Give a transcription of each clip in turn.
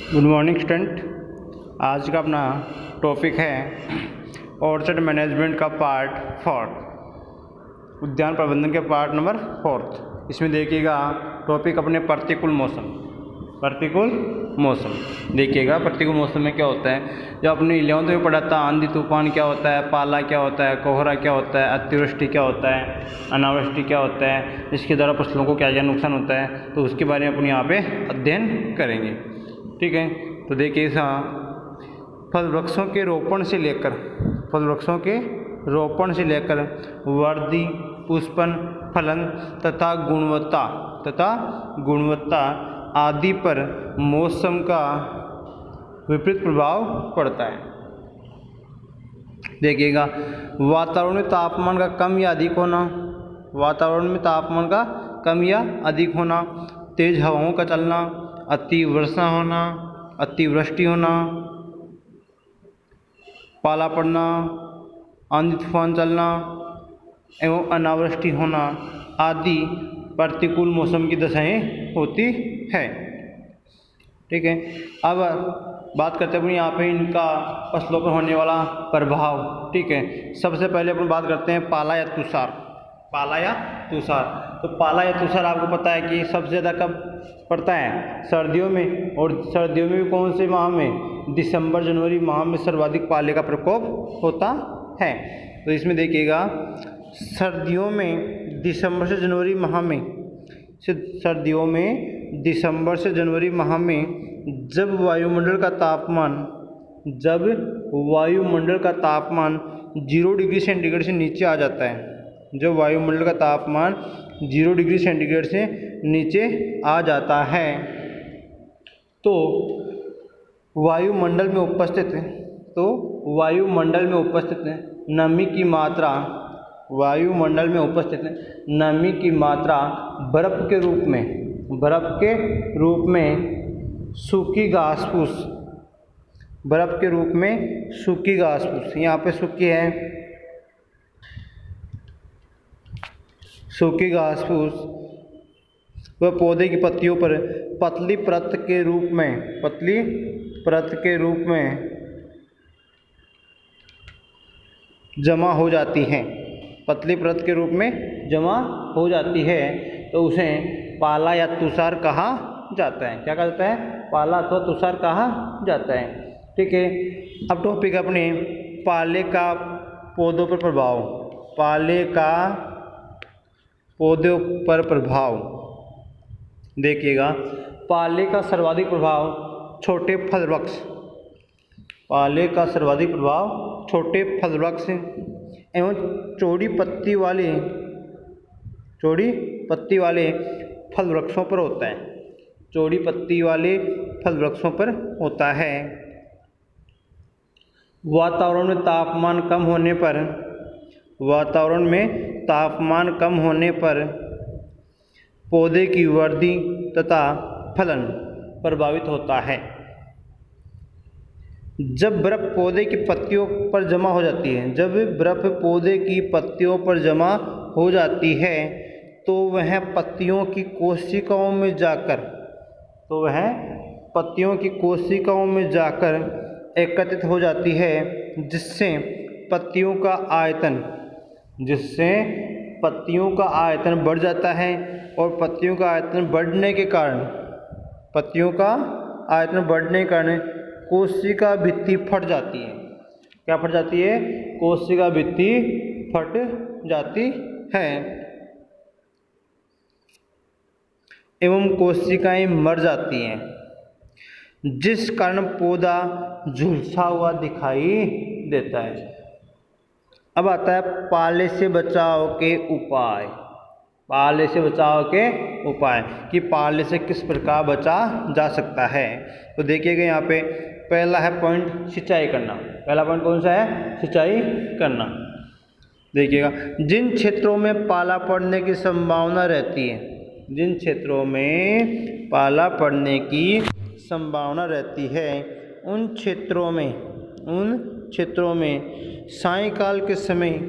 Good morning student. आज का अपना टॉपिक है ऑर्चर्ड मैनेजमेंट का पार्ट 4, उद्यान प्रबंधन के पार्ट नंबर 4। इसमें देखिएगा टॉपिक अपने प्रतिकूल मौसम देखिएगा। प्रतिकूल मौसम में क्या होता है, जब अपने 11वीं में पढ़ा था आंधी तूफान क्या होता है, पाला क्या होता है, कोहरा क्या होता है, अतिवृष्टि क्या होता है, अनावृष्टि क्या होता है, इसके द्वारा फसलों को क्या क्या नुकसान होता है, तो उसके बारे में अपन यहाँ पे अध्ययन करेंगे। ठीक है, तो देखिए फल वृक्षों के रोपण से लेकर वृद्धि, पुष्पन, फलन तथा गुणवत्ता आदि पर मौसम का विपरीत प्रभाव पड़ता है। देखिएगा, वातावरण में तापमान का कम या अधिक होना, तेज हवाओं का चलना, अति वर्षा होना, अतिवृष्टि होना, पाला पड़ना, आंधी तूफान चलना एवं अनावृष्टि होना आदि प्रतिकूल मौसम की दशाएं होती है। ठीक है, अब बात करते हैं अपन यहाँ पे इनका फसलों पर होने वाला प्रभाव। ठीक है, सबसे पहले अपन बात करते हैं पाला या तुषार। तो पाला या तुषार आपको पता है कि सबसे ज़्यादा कब पड़ता है, सर्दियों में, और सर्दियों में भी कौन से माह में, दिसंबर जनवरी माह में सर्वाधिक पाले का प्रकोप होता है। तो इसमें देखिएगा, सर्दियों में दिसंबर से जनवरी माह में जब वायुमंडल का तापमान 0 डिग्री सेंटीग्रेड से नीचे आ जाता है, जब वायुमंडल का तापमान 0 डिग्री सेंटीग्रेड से नीचे आ जाता है, तो वायुमंडल में उपस्थित नमी की मात्रा बर्फ के रूप में सूखी घास फूस, यहाँ पे सूखी घास फूस वह पौधे की पत्तियों पर पतली परत के रूप में जमा हो जाती है, तो उसे पाला या तुषार कहा जाता है। क्या कहा जाता है? पाला अथवा तुषार कहा जाता है। ठीक है, अब टॉपिक अपने पाले का पौधों पर प्रभाव। देखिएगा, पाले का सर्वाधिक प्रभाव छोटे फल वृक्ष एवं चौड़ी पत्ती वाले फल वृक्षों पर होता है। वातावरण में तापमान कम होने पर पौधे की वृद्धि तथा फलन प्रभावित होता है। जब बर्फ पौधे की पत्तियों पर जमा हो जाती है, तो वह पत्तियों की कोशिकाओं में जाकर एकत्रित हो जाती है, जिससे पत्तियों का आयतन बढ़ जाता है, और पत्तियों का आयतन बढ़ने के कारण कोशिका भित्ति फट जाती है। क्या फट जाती है? कोशिका भित्ति फट जाती है एवं कोशिकाएं मर जाती हैं, जिस कारण पौधा झुलसा हुआ दिखाई देता है। अब आता है पाले से बचाव के उपाय कि पाले से किस प्रकार बचा जा सकता है। तो देखिएगा, यहाँ पे पहला है पॉइंट सिंचाई करना। पहला पॉइंट कौन सा है? सिंचाई करना। देखिएगा, जिन क्षेत्रों में पाला पड़ने की संभावना रहती है, उन क्षेत्रों में सायंकाल के समय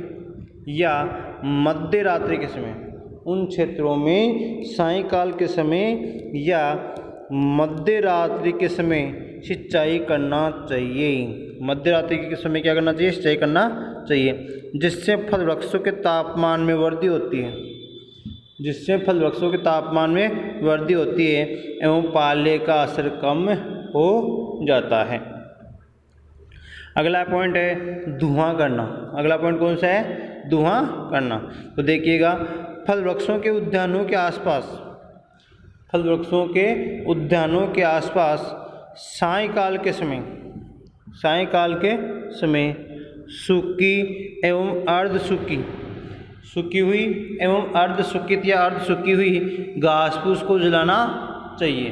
या मध्य रात्रि के समय मध्य रात्रि के समय सिंचाई करना चाहिए। मध्य रात्रि के समय क्या करना चाहिए? सिंचाई करना चाहिए, जिससे फल वृक्षों के तापमान में वृद्धि होती है, जिससे फल वृक्षों के तापमान में वृद्धि होती है एवं पाले का असर कम हो जाता है। अगला पॉइंट है धुआं करना। अगला पॉइंट कौन सा है? धुआं करना। तो देखिएगा, फल वृक्षों के उद्यानों के आसपास, फल वृक्षों के उद्यानों के आसपास सायंकाल के समय, सायंकाल के समय सूखी एवं अर्ध सूखी, सूखी हुई एवं अर्ध सूखित या अर्ध सूखी हुई घास फूस को जलाना चाहिए।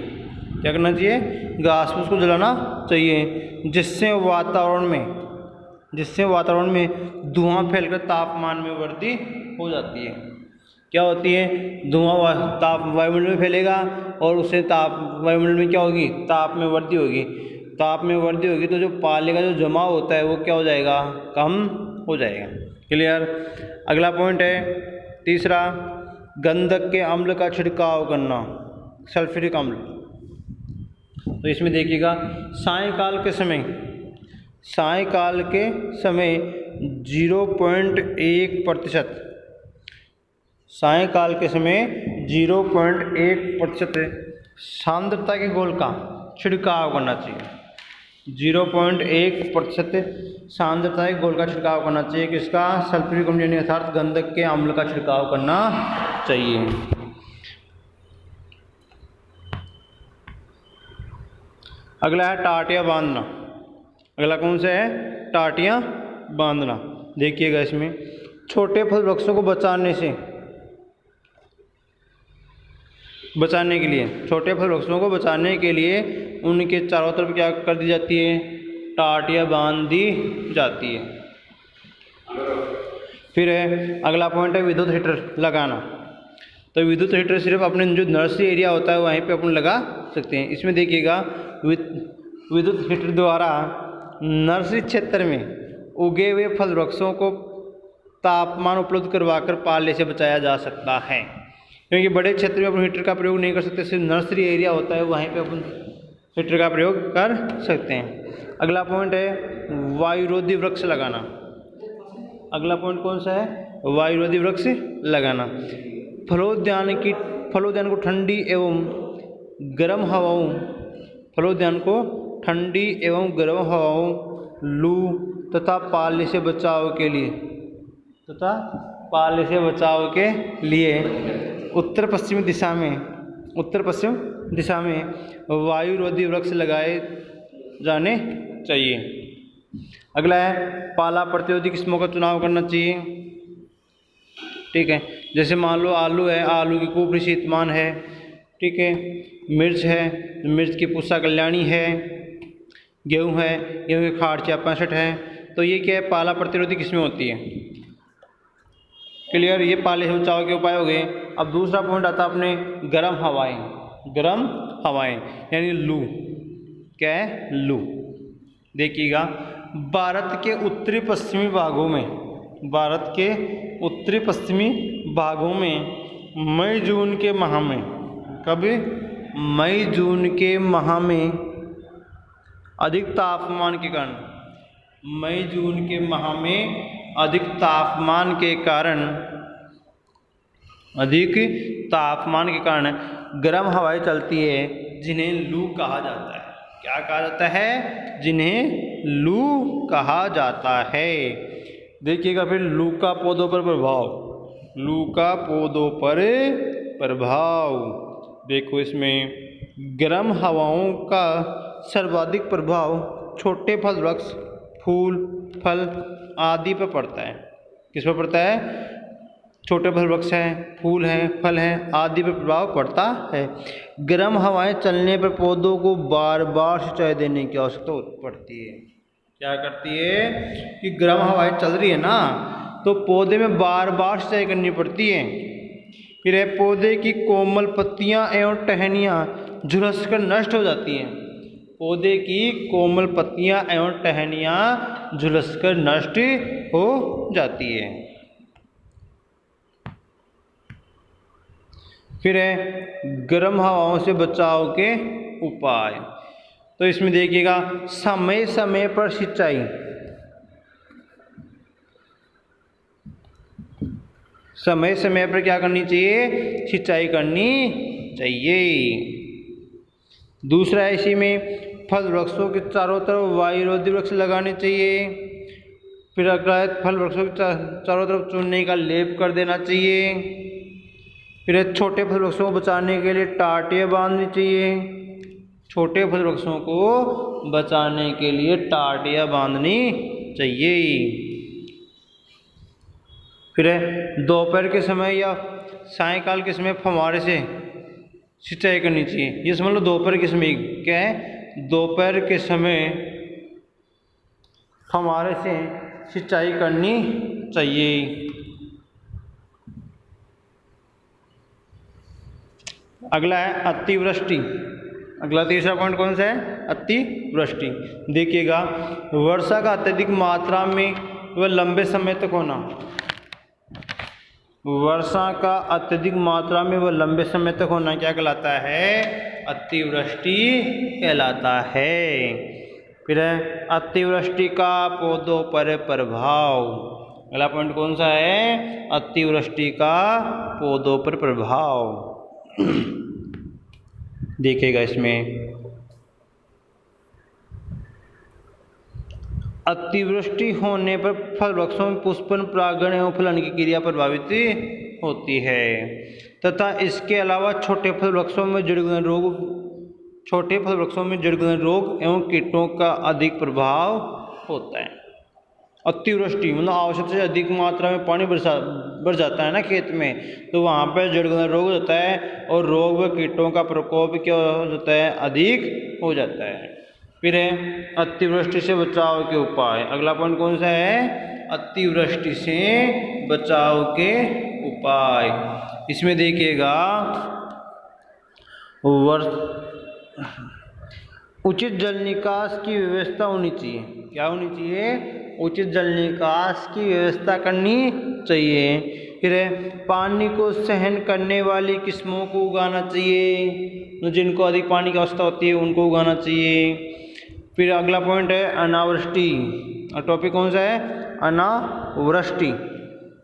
क्या करना चाहिए? घास फूस को जलाना चाहिए, जिससे वातावरण में धुआं फैलकर तापमान में वृद्धि हो जाती है। क्या होती है? धुआं ताप वायुमंडल में फैलेगा और उससे वायुमंडल में क्या होगी? ताप में वृद्धि होगी। ताप में वृद्धि होगी तो जो पाले का जो जमाव होता है वो क्या हो जाएगा? कम हो जाएगा। क्लियर? अगला पॉइंट है तीसरा, गंधक के अम्ल का छिड़काव करना, सल्फ्यूरिक अम्ल। तो इसमें देखिएगा, सायंकाल के समय 0.1%, सायंकाल के समय 0.1% सांद्रता के घोल का छिड़काव करना चाहिए। 0.1% सांद्रता के घोल का छिड़काव करना चाहिए। किसका? सल्फ्यूरिक अम्ल यानी अर्थात गंधक के अम्ल का छिड़काव करना चाहिए। अगला है टाटियाँ बांधना। अगला कौन सा है? टाटियाँ बांधना। देखिएगा, इसमें छोटे फल वृक्षों को बचाने के लिए उनके चारों तरफ क्या कर दी जाती है? टाटियाँ बांध दी जाती है। फिर है अगला पॉइंट है विद्युत हीटर लगाना। तो विद्युत हीटर सिर्फ अपने जो नर्सरी एरिया होता है वहीं पे अपन लगा सकते हैं। इसमें देखिएगा, विद्युत हीटर द्वारा नर्सरी क्षेत्र में उगे हुए फल वृक्षों को तापमान उपलब्ध करवाकर पाले से बचाया जा सकता है, क्योंकि बड़े क्षेत्र में अपन हीटर का प्रयोग नहीं कर सकते। सिर्फ नर्सरी एरिया होता है वहीं पे अपन हीटर का प्रयोग कर सकते हैं। अगला पॉइंट है वायुरोधी वृक्ष लगाना। अगला पॉइंट कौन सा है? वायुरोधी वृक्ष लगाना। फलोद्यान को ठंडी एवं गर्म हवाओं, लू तथा पाले से बचाव के लिए उत्तर पश्चिम दिशा में वायुरोधी वृक्ष लगाए जाने चाहिए। अगला है पाला प्रतिरोधी किस्मों का चुनाव करना चाहिए। ठीक है, जैसे मान लो आलू है, आलू की कुपरी शीतमान है। ठीक है, मिर्च है, मिर्च की पूसा कल्याणी है। गेहूँ है, गेहूँ की खाड़चिया 65 है। तो ये क्या है? पाला प्रतिरोधी किस्में होती है। क्लियर? ये पाले से बचाव के उपाय हो गए। अब दूसरा पॉइंट आता है अपने गर्म हवाएं यानी लू। क्या है? लू। देखिएगा, भारत के उत्तरी पश्चिमी भागों में मई जून के माह में, कभी मई जून के माह में अधिक तापमान के कारण गर्म हवाएं चलती है, जिन्हें लू कहा जाता है। क्या कहा जाता है? जिन्हें लू कहा जाता है। देखिएगा, फिर लू का पौधों पर प्रभाव। देखो, इसमें गर्म हवाओं का सर्वाधिक प्रभाव छोटे फल वृक्ष, फूल, फल आदि पर पड़ता है। किस पर पड़ता है? छोटे फल वृक्ष हैं, फूल हैं, फल हैं आदि पर प्रभाव पड़ता है। गर्म हवाएं चलने पर पौधों को बार बार सिंचाई देने की आवश्यकता पड़ती है। क्या करती है? कि गर्म हवाएं चल रही है ना, तो पौधे में बार बार सिंचाई करनी पड़ती है। फिर है पौधे की कोमल पत्तियां एवं टहनियाँ झुलसकर नष्ट हो जाती हैं। पौधे की कोमल पत्तियां एवं टहनियाँ झुलसकर नष्ट हो जाती है। फिर है गर्म हवाओं से बचाव के उपाय। तो इसमें देखिएगा समय समय पर सिंचाई, समय समय पर क्या करनी चाहिए, सिंचाई करनी चाहिए। दूसरा है इसी में फल वृक्षों के चारों तरफ वायुरोधी वृक्ष लगाने चाहिए। फिर अगला है फल वृक्षों के चारों तरफ चूने का लेप कर देना चाहिए। फिर छोटे फल वृक्षों को बचाने के लिए टाटियाँ बांधनी चाहिए, छोटे फल वृक्षों को बचाने के लिए टाटियाँ बांधनी चाहिए। फिर है दोपहर के समय या सायंकाल के समय फव्वारे से सिंचाई करनी चाहिए। ये समझ लो दोपहर के समय क्या है, दोपहर के समय फव्वारे से सिंचाई करनी चाहिए। अगला है अतिवृष्टि। अगला तीसरा पॉइंट कौन सा है, अतिवृष्टि। देखिएगा वर्षा का अत्यधिक मात्रा में व लंबे समय तक होना, वर्षा का अत्यधिक मात्रा में व लंबे समय तक होना क्या कहलाता है, अतिवृष्टि कहलाता है। फिर है अतिवृष्टि का पौधों पर प्रभाव। अगला पॉइंट कौन सा है, अतिवृष्टि का पौधों पर प्रभाव। देखिएगा इसमें अतिवृष्टि होने पर फल वृक्षों में पुष्पन, परागण एवं फलन की क्रिया प्रभावित होती है तथा इसके अलावा छोटे फल वृक्षों में जड़गलन रोग, छोटे फल वृक्षों में जड़गलन रोग एवं कीटों का अधिक प्रभाव होता है। अतिवृष्टि मतलब आवश्यकता से अधिक मात्रा में पानी बढ़ जाता है ना खेत में, तो वहाँ पर जड़गलन रोग हो जाता है और रोग व कीटों का प्रकोप क्या हो जाता है, अधिक हो जाता है। फिर है अतिवृष्टि से बचाव के उपाय। अगला पॉइंट कौन सा है, अतिवृष्टि से बचाव के उपाय। इसमें देखिएगा उचित जल निकास की व्यवस्था होनी चाहिए। क्या होनी चाहिए, उचित जल निकास की व्यवस्था करनी चाहिए। फिर है पानी को सहन करने वाली किस्मों को उगाना चाहिए, जिनको अधिक पानी की आवश्यकता होती है उनको उगाना चाहिए। फिर अगला पॉइंट है अनावृष्टि। टॉपिक कौन सा है, अनावृष्टि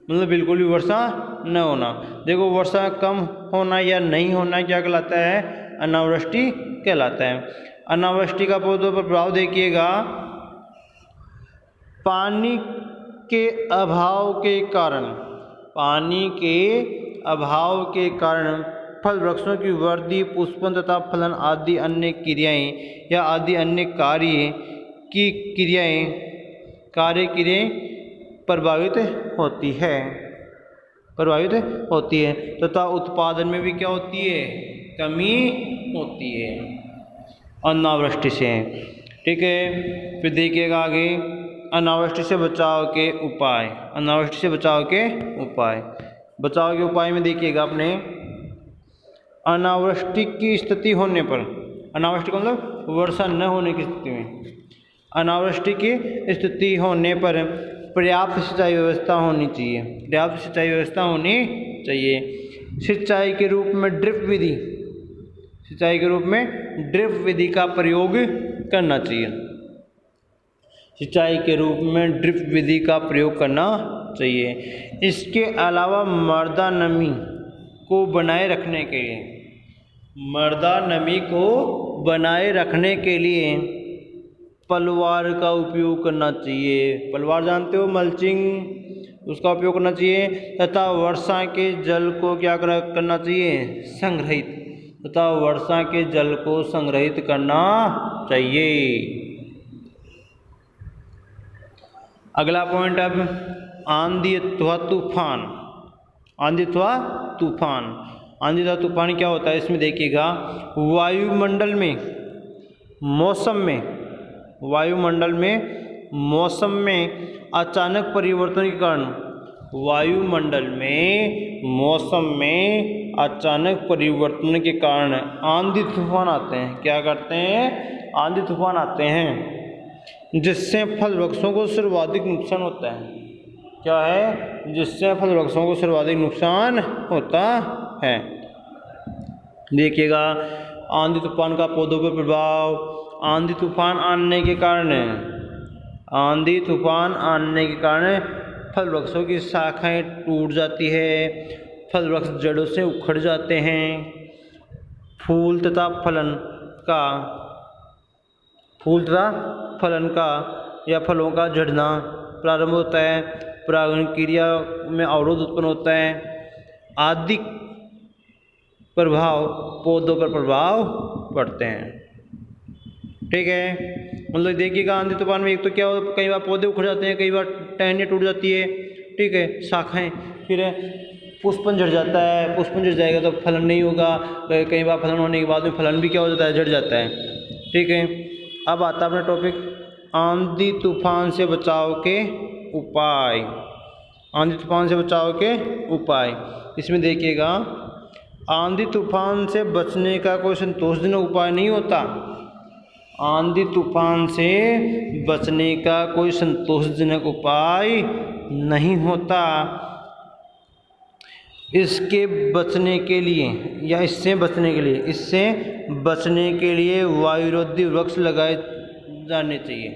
मतलब बिल्कुल भी वर्षा न होना। देखो वर्षा कम होना या नहीं होना क्या कहलाता है, अनावृष्टि कहलाता है। अनावृष्टि का पौधों पर प्रभाव देखिएगा, पानी के अभाव के कारण, पानी के अभाव के कारण फल वृक्षों की वृद्धि, पुष्पन तथा फलन आदि अन्य क्रियाएं या आदि अन्य कार्य क्रियाएं प्रभावित होती है, तथा उत्पादन में भी क्या होती है, कमी होती है अनावृष्टि से। ठीक है, फिर देखिएगा आगे अनावृष्टि से बचाव के उपाय। अनावृष्टि से बचाव के उपाय, बचाव के उपाय में देखिएगा अपने अनावृष्टि की स्थिति होने पर, अनावृष्टि का मतलब वर्षा न होने की स्थिति में, अनावृष्टि की स्थिति होने पर पर्याप्त सिंचाई व्यवस्था होनी चाहिए, पर्याप्त सिंचाई व्यवस्था होनी चाहिए। सिंचाई के रूप में ड्रिप विधि, सिंचाई के रूप में ड्रिप विधि का प्रयोग करना चाहिए, सिंचाई के रूप में ड्रिप विधि का प्रयोग करना चाहिए। इसके अलावा मृदा नमी को बनाए रखने के लिए, मृदा नमी को बनाए रखने के लिए पलवार का उपयोग करना चाहिए। पलवार जानते हो, मल्चिंग, उसका उपयोग करना चाहिए। तथा वर्षा के जल को क्या करना चाहिए, संग्रहित, तथा वर्षा के जल को संग्रहित करना चाहिए। अगला पॉइंट अब आंधी अथवा तूफान। आंधी अथवा तूफान, आंधी अथवा तूफान क्या होता है इसमें देखिएगा, वायुमंडल में मौसम में अचानक परिवर्तन के कारण, वायुमंडल में मौसम में अचानक परिवर्तन के कारण आंधी तूफान आते हैं। क्या करते हैं, आंधी तूफान आते हैं, जिससे फल वृक्षों को सर्वाधिक नुकसान होता है। क्या है, जिससे फल वृक्षों को सर्वाधिक नुकसान होता है। देखिएगा आंधी तूफान का पौधों पर प्रभाव। आंधी तूफान आने के कारण फल वृक्षों की शाखाएं टूट जाती है, फल वृक्ष जड़ों से उखड़ जाते हैं। फूल तथा फलन का या फलों का झड़ना प्रारंभ होता है, परागण क्रिया में अवरोध उत्पन्न होता है, आदि प्रभाव पौधों पर प्रभाव पड़ते हैं। ठीक है, मतलब देखिएगा आंधी तूफान में एक तो क्या हो, कई बार पौधे उखड़ जाते हैं, कई बार टहनियाँ टूट जाती है, ठीक है, शाखाएं, फिर पुष्पन झड़ जाता है, पुष्पन झड़ जाएगा तो फलन नहीं होगा, कई बार फलन होने के बाद में फलन भी क्या हो जाता है, झड़ जाता है। ठीक है, अब आता है अपना टॉपिक आंधी तूफान से बचाव के उपाय। आंधी तूफान से बचाव के उपाय, इसमें देखिएगा आंधी तूफान से बचने का कोई संतोषजनक उपाय नहीं होता। आंधी तूफान से बचने का कोई संतोषजनक उपाय नहीं होता। इससे बचने के लिए वायुरोधी वृक्ष लगाए जाने चाहिए।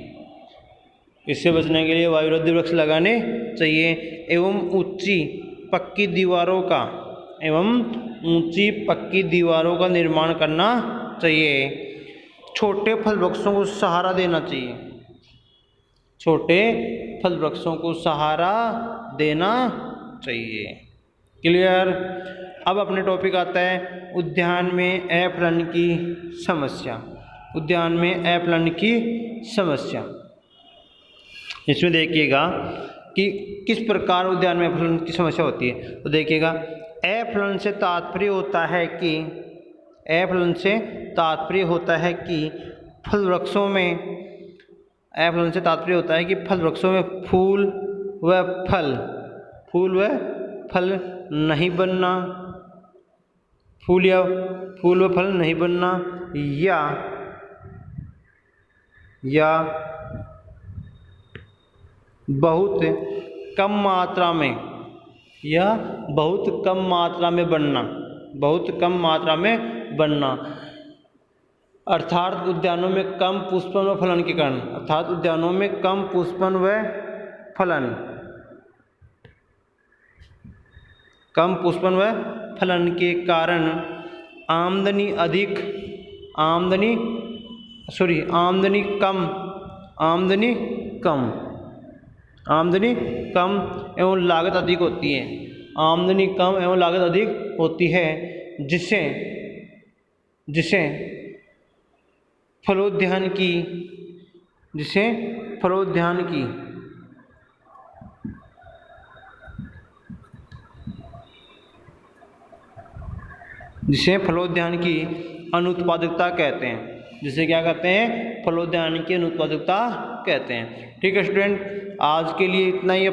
एवं ऊंची पक्की दीवारों का निर्माण करना चाहिए। छोटे फल वृक्षों को सहारा देना चाहिए। क्लियर। अब अपने टॉपिक आता है उद्यान में अफलन की समस्या। इसमें देखिएगा कि किस प्रकार उद्यान में अफलन की समस्या होती है। तो देखिएगा अफलन से तात्पर्य होता है कि फल वृक्षों में फूल व फल नहीं बनना, या बहुत कम मात्रा में बनना, अर्थात उद्यानों में कम पुष्पन व फलन के कारण आमदनी कम एवं लागत अधिक होती है, जिसे फलोद्यान की अनुत्पादकता कहते हैं। जिसे क्या कहते हैं, फलोद्यान की अनुत्पादकता कहते हैं। ठीक है स्टूडेंट, आज के लिए इतना ही।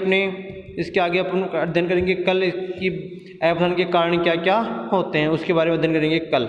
इसके आगे अपन अध्ययन करेंगे कल, इसकी अफलन के कारण क्या क्या होते हैं उसके बारे में अध्ययन करेंगे कल।